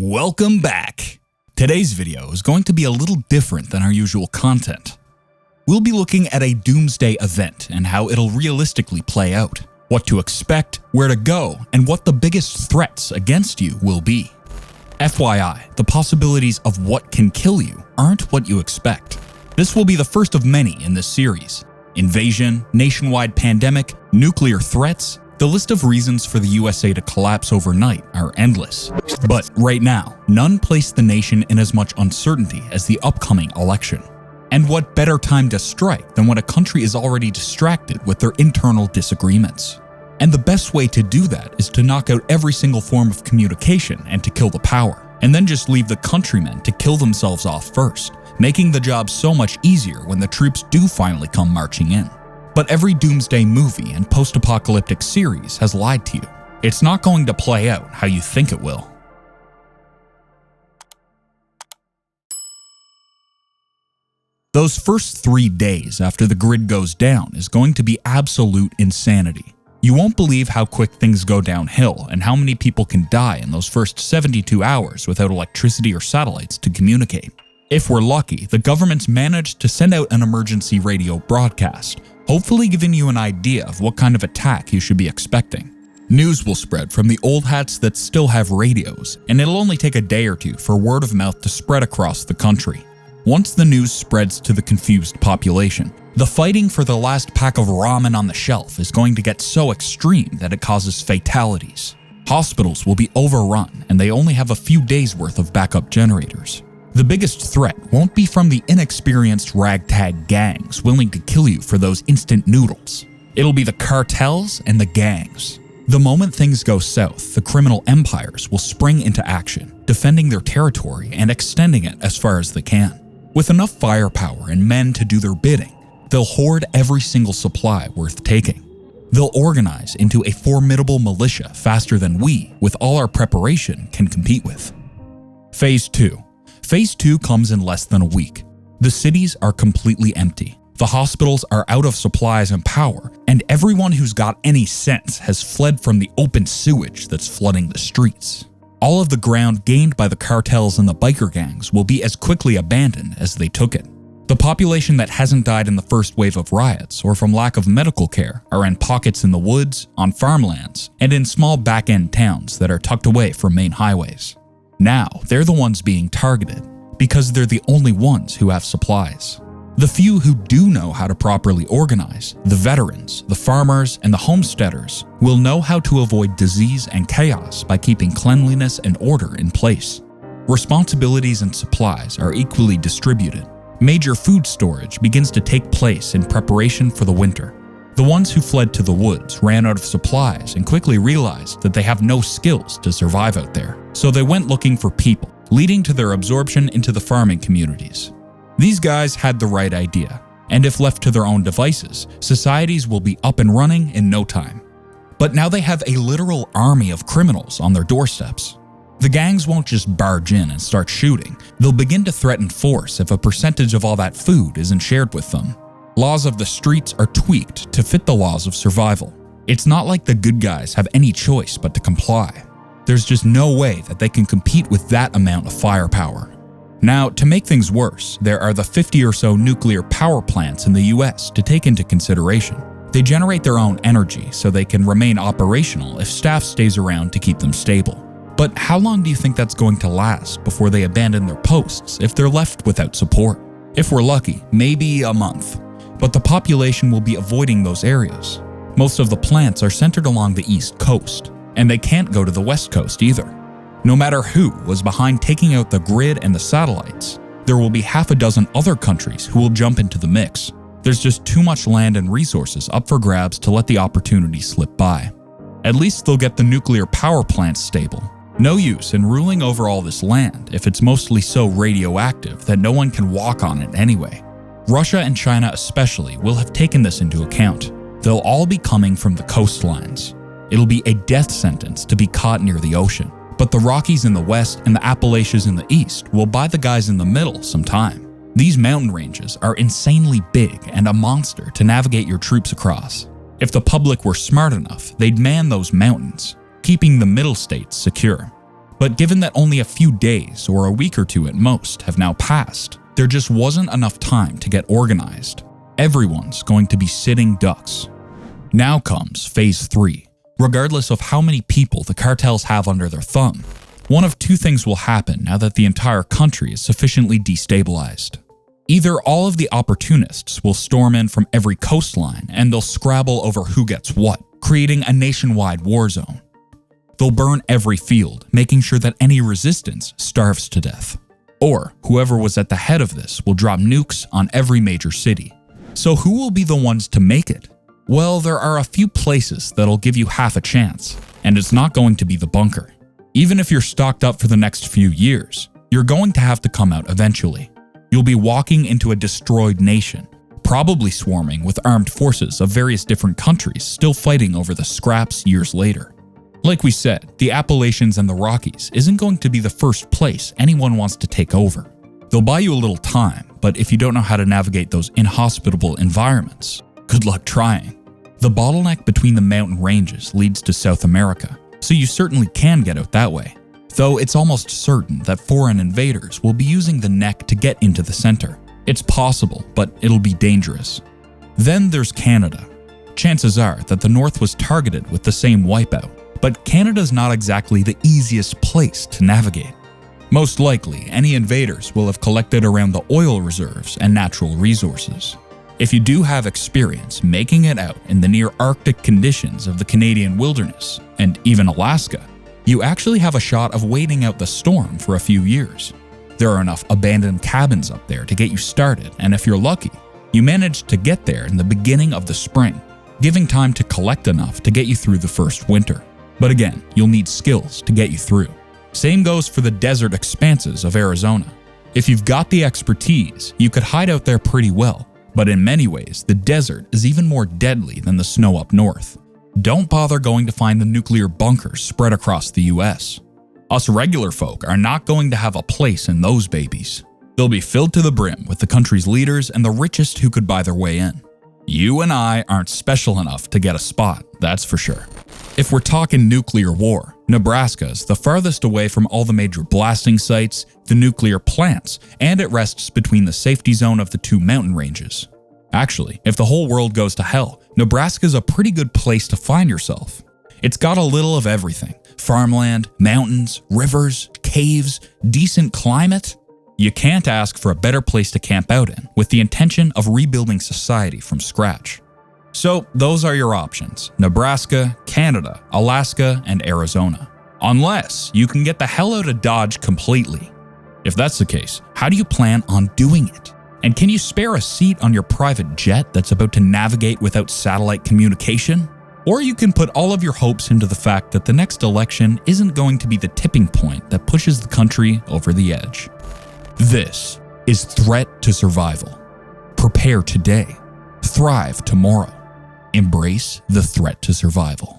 Welcome back! Today's video is going to be a little different than our usual content. We'll be looking at a Doomsday event and how it'll realistically play out, what to expect, where to go, and what the biggest threats against you will be. FYI, the possibilities of what can kill you aren't what you expect. This will be the first of many in this series. Invasion, nationwide pandemic, nuclear threats. The list of reasons for the USA to collapse overnight are endless. But right now, none place the nation in as much uncertainty as the upcoming election. And what better time to strike than when a country is already distracted with their internal disagreements? And the best way to do that is to knock out every single form of communication and to kill the power, and then just leave the countrymen to kill themselves off first, making the job so much easier when the troops do finally come marching in. But every Doomsday movie and post-apocalyptic series has lied to you. It's not going to play out how you think it will. Those first 3 days after the grid goes down is going to be absolute insanity. You won't believe how quick things go downhill and how many people can die in those first 72 hours without electricity or satellites to communicate. If we're lucky, the government's managed to send out an emergency radio broadcast, hopefully giving you an idea of what kind of attack you should be expecting. News will spread from the old hats that still have radios, and it'll only take a day or two for word of mouth to spread across the country. Once the news spreads to the confused population, the fighting for the last pack of ramen on the shelf is going to get so extreme that it causes fatalities. Hospitals will be overrun, and they only have a few days' worth of backup generators. The biggest threat won't be from the inexperienced ragtag gangs willing to kill you for those instant noodles. It'll be the cartels and the gangs. The moment things go south, the criminal empires will spring into action, defending their territory and extending it as far as they can. With enough firepower and men to do their bidding, they'll hoard every single supply worth taking. They'll organize into a formidable militia faster than we, with all our preparation, can compete with. Phase 2. Phase 2 comes in less than a week. The cities are completely empty. The hospitals are out of supplies and power, and everyone who's got any sense has fled from the open sewage that's flooding the streets. All of the ground gained by the cartels and the biker gangs will be as quickly abandoned as they took it. The population that hasn't died in the first wave of riots or from lack of medical care are in pockets in the woods, on farmlands, and in small back-end towns that are tucked away from main highways. Now, they're the ones being targeted, because they're the only ones who have supplies. The few who do know how to properly organize, the veterans, the farmers, and the homesteaders, will know how to avoid disease and chaos by keeping cleanliness and order in place. Responsibilities and supplies are equally distributed. Major food storage begins to take place in preparation for the winter. The ones who fled to the woods ran out of supplies and quickly realized that they have no skills to survive out there, so they went looking for people, leading to their absorption into the farming communities. These guys had the right idea, and if left to their own devices, societies will be up and running in no time. But now they have a literal army of criminals on their doorsteps. The gangs won't just barge in and start shooting, they'll begin to threaten force if a percentage of all that food isn't shared with them. Laws of the streets are tweaked to fit the laws of survival. It's not like the good guys have any choice but to comply. There's just no way that they can compete with that amount of firepower. Now, to make things worse, there are the 50 or so nuclear power plants in the US to take into consideration. They generate their own energy so they can remain operational if staff stays around to keep them stable. But how long do you think that's going to last before they abandon their posts if they're left without support? If we're lucky, maybe a month. But the population will be avoiding those areas. Most of the plants are centered along the East Coast, and they can't go to the West Coast either. No matter who was behind taking out the grid and the satellites, there will be half a dozen other countries who will jump into the mix. There's just too much land and resources up for grabs to let the opportunity slip by. At least they'll get the nuclear power plants stable. No use in ruling over all this land if it's mostly so radioactive that no one can walk on it anyway. Russia and China especially will have taken this into account. They'll all be coming from the coastlines. It'll be a death sentence to be caught near the ocean. But the Rockies in the west and the Appalachians in the east will buy the guys in the middle some time. These mountain ranges are insanely big and a monster to navigate your troops across. If the public were smart enough, they'd man those mountains, keeping the middle states secure. But given that only a few days or a week or two at most have now passed, there just wasn't enough time to get organized. Everyone's going to be sitting ducks. Now comes Phase 3. Regardless of how many people the cartels have under their thumb, one of two things will happen now that the entire country is sufficiently destabilized. Either all of the opportunists will storm in from every coastline and they'll scrabble over who gets what, creating a nationwide war zone. They'll burn every field, making sure that any resistance starves to death. Or whoever was at the head of this will drop nukes on every major city. So who will be the ones to make it? Well, there are a few places that'll give you half a chance, and it's not going to be the bunker. Even if you're stocked up for the next few years, you're going to have to come out eventually. You'll be walking into a destroyed nation, probably swarming with armed forces of various different countries still fighting over the scraps years later. Like we said, the Appalachians and the Rockies isn't going to be the first place anyone wants to take over. They'll buy you a little time, but if you don't know how to navigate those inhospitable environments, good luck trying. The bottleneck between the mountain ranges leads to South America, so you certainly can get out that way. Though it's almost certain that foreign invaders will be using the neck to get into the center. It's possible, but it'll be dangerous. Then there's Canada. Chances are that the North was targeted with the same wipeout, but Canada's not exactly the easiest place to navigate. Most likely, any invaders will have collected around the oil reserves and natural resources. If you do have experience making it out in the near Arctic conditions of the Canadian wilderness, and even Alaska, you actually have a shot of waiting out the storm for a few years. There are enough abandoned cabins up there to get you started, and if you're lucky, you manage to get there in the beginning of the spring, giving time to collect enough to get you through the first winter. But again, you'll need skills to get you through. Same goes for the desert expanses of Arizona. If you've got the expertise, you could hide out there pretty well, but in many ways, the desert is even more deadly than the snow up north. Don't bother going to find the nuclear bunkers spread across the US. Us regular folk are not going to have a place in those babies. They'll be filled to the brim with the country's leaders and the richest who could buy their way in. You and I aren't special enough to get a spot, that's for sure. If we're talking nuclear war, Nebraska's the farthest away from all the major blasting sites, the nuclear plants, and it rests between the safety zone of the two mountain ranges. Actually, if the whole world goes to hell, Nebraska's a pretty good place to find yourself. It's got a little of everything: farmland, mountains, rivers, caves, decent climate. You can't ask for a better place to camp out in with the intention of rebuilding society from scratch. So those are your options: Nebraska, Canada, Alaska, and Arizona. Unless you can get the hell out of Dodge completely. If that's the case, how do you plan on doing it? And can you spare a seat on your private jet that's about to navigate without satellite communication? Or you can put all of your hopes into the fact that the next election isn't going to be the tipping point that pushes the country over the edge. This is Threat to Survival. Prepare today. Thrive tomorrow. Embrace the threat to survival.